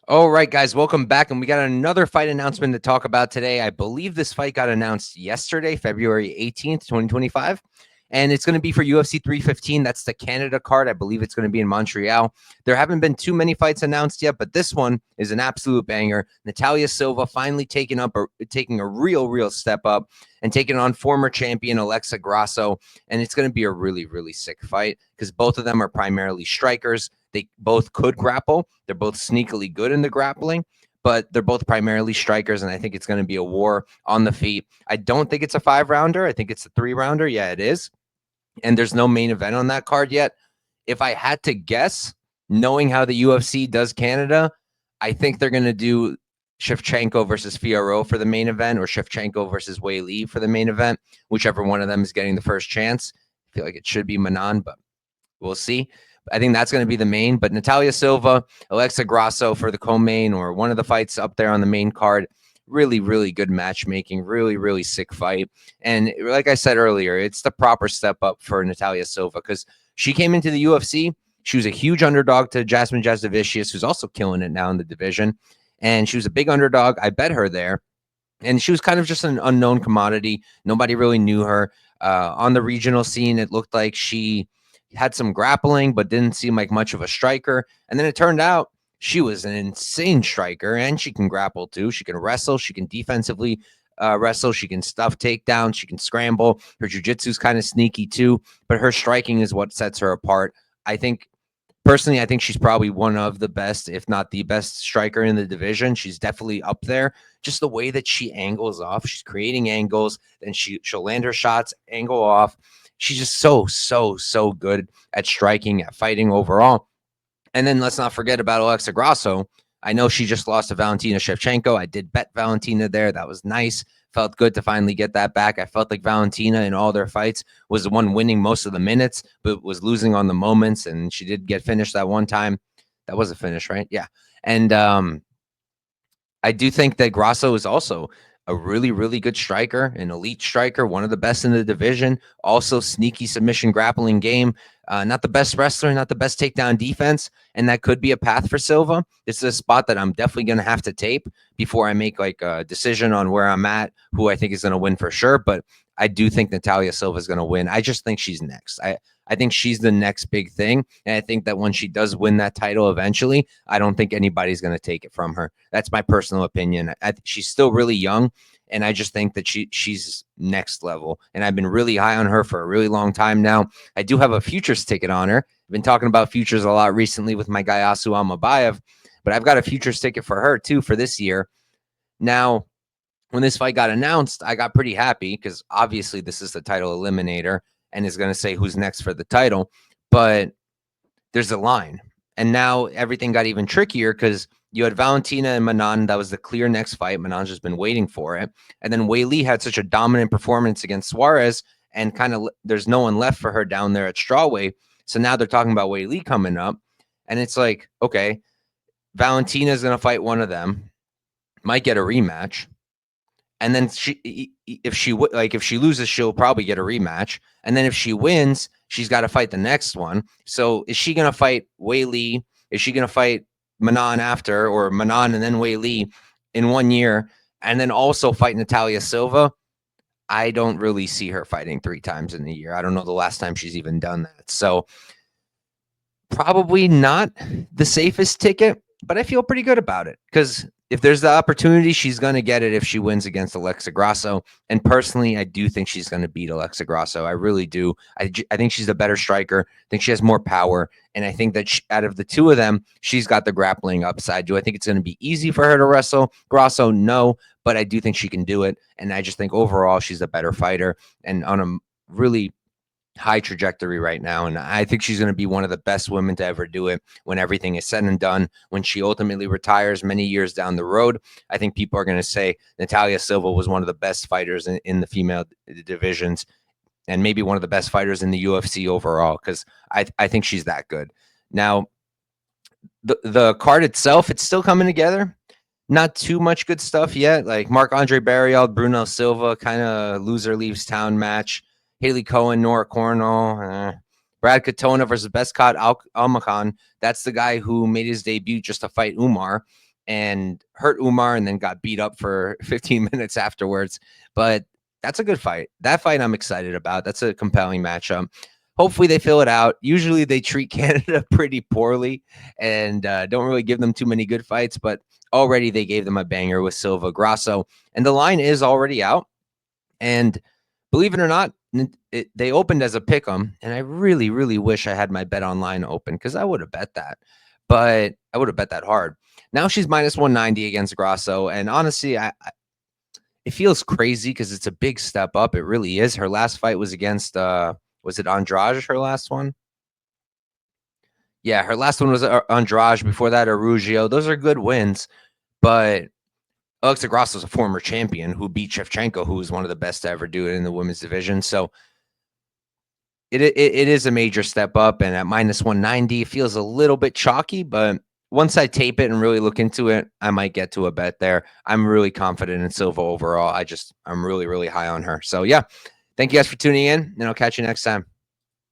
All right, guys, welcome back. And we got another fight announcement to talk about today. I believe this fight got announced yesterday, February 18th, 2025. And it's going to be for UFC 315. That's the Canada card. I believe it's going to be in Montreal. There haven't been too many fights announced yet, but this one is an absolute banger. Natalia Silva finally taking a real step up and taking on former champion Alexa Grasso. And it's going to be a really sick fight because both of them are primarily strikers. They both could grapple. They're both sneakily good in the grappling, but they're both primarily strikers, and I think it's going to be a war on the feet. I don't think it's a 5-rounder. I think it's a 3-rounder. Yeah, it is. And there's no main event on that card yet. If I had to guess, knowing how the UFC does Canada, I think they're going to do Shevchenko versus Fiorot for the main event, or Shevchenko versus Wei Li for the main event, whichever one of them is getting the first chance. I feel like it should be Manon, but we'll see. I think that's going to be the main. But Natalia Silva, Alexa Grasso for the co-main, or one of the fights up there on the main card. Really good matchmaking. Really sick fight. And like I said earlier, it's the proper step up for Natalia Silva because she came into the UFC. She was a huge underdog to Jasmine Jasudavicius, who's also killing it now in the division. And she was a big underdog. I bet her there. And she was kind of just an unknown commodity. Nobody really knew her. On the regional scene, it looked like she had some grappling, but didn't seem like much of a striker. And then it turned out she was an insane striker, and she can grapple too. She can wrestle. She can defensively wrestle. She can stuff takedowns. She can scramble. Her jiu-jitsu is kind of sneaky too, but her striking is what sets her apart. I think Personally, I think she's probably one of the best, if not the best striker in the division. She's definitely up there. Just the way that she angles off, she's creating angles, then she'll land her shots, angle off. She's just so good at striking, at fighting overall. And then let's not forget about Alexa Grasso. I know she just lost to Valentina Shevchenko. I did bet Valentina there. That was nice. Felt good to finally get that back. I felt like Valentina in all their fights was the one winning most of the minutes, but was losing on the moments. And she did get finished that one time. That was a finish, right? Yeah. And I do think that Grasso is also a really good striker, an elite striker, one of the best in the division. Also, sneaky submission grappling game. Not the best wrestler, not the best takedown defense, and that could be a path for Silva. This is a spot that I'm definitely going to have to tape before I make like a decision on where I'm at, who I think is going to win for sure. But I do think Natalia Silva is going to win. I just think she's next. I think she's the next big thing. And I think that when she does win that title eventually, I don't think anybody's going to take it from her. That's my personal opinion. She's still really young. And I just think that she's next level. And I've been really high on her for a really long time now. I do have a futures ticket on her. I've been talking about futures a lot recently with my guy Asu Almabayev, but I've got a futures ticket for her too for this year. Now, when this fight got announced, I got pretty happy because obviously this is the title eliminator and is going to say who's next for the title. But there's a line. And now everything got even trickier because you had Valentina and Manon. That was the clear next fight. Manon's just been waiting for it. And then Wei Li had such a dominant performance against Suarez, and kind of there's no one left for her down there at strawweight. So now they're talking about Wei Li coming up. And it's like, okay, Valentina's going to fight one of them, might get a rematch. And then if she loses, she'll probably get a rematch. And then if she wins, she's got to fight the next one. So is she going to fight Wei Li? Is she going to fight Manon after, or Manon and then Wei Li in 1 year, and then also fight Natalia Silva? I don't really see her fighting 3 times in a year. I don't know the last time she's even done that. So probably not the safest ticket, but I feel pretty good about it because if there's the opportunity, she's going to get it if she wins against Alexa Grasso. And personally, I do think she's going to beat Alexa Grasso. I really do. I think she's a better striker. I think she has more power. And I think that out of the two of them, she's got the grappling upside. Do I think it's going to be easy for her to wrestle Grasso? No, but I do think she can do it. And I just think overall, she's a better fighter and on a really high trajectory right now. And I think she's going to be one of the best women to ever do it when everything is said and done. When she ultimately retires many years down the road, I think people are going to say Natalia Silva was one of the best fighters in the female divisions and maybe one of the best fighters in the UFC overall, because I think she's that good. Now, the card itself, it's still coming together. Not too much good stuff yet. Like Marc-Andre Barriault, Bruno Silva, kind of loser leaves town match. Haley Cohen, Nora Cornell, Brad Katona versus Beskat Almakhan. That's the guy who made his debut just to fight Umar. and hurt Umar and then got beat up for 15 minutes afterwards. But that's a good fight. That fight I'm excited about. That's a compelling matchup. Hopefully they fill it out. Usually they treat Canada pretty poorly and don't really give them too many good fights, but already they gave them a banger with Silva Grasso. And the line is already out. And believe it or not, they opened as a pick 'em, and I really, really wish I had my bet online open because I would have bet that. But I would have bet that hard. Now she's minus 190 against Grasso, and honestly, it feels crazy because it's a big step up. It really is. Her last fight was against was it Andrade? Her last one? Yeah, her last one was Andrade. Before that, Arugio. Those are good wins, but Alexa Grasso is a former champion who beat Shevchenko, who was one of the best to ever do it in the women's division. So it is a major step up, and at minus 190, it feels a little bit chalky, but once I tape it and really look into it, I might get to a bet there. I'm really confident in Silva overall. I'm really, really high on her. So yeah, thank you guys for tuning in, and I'll catch you next time.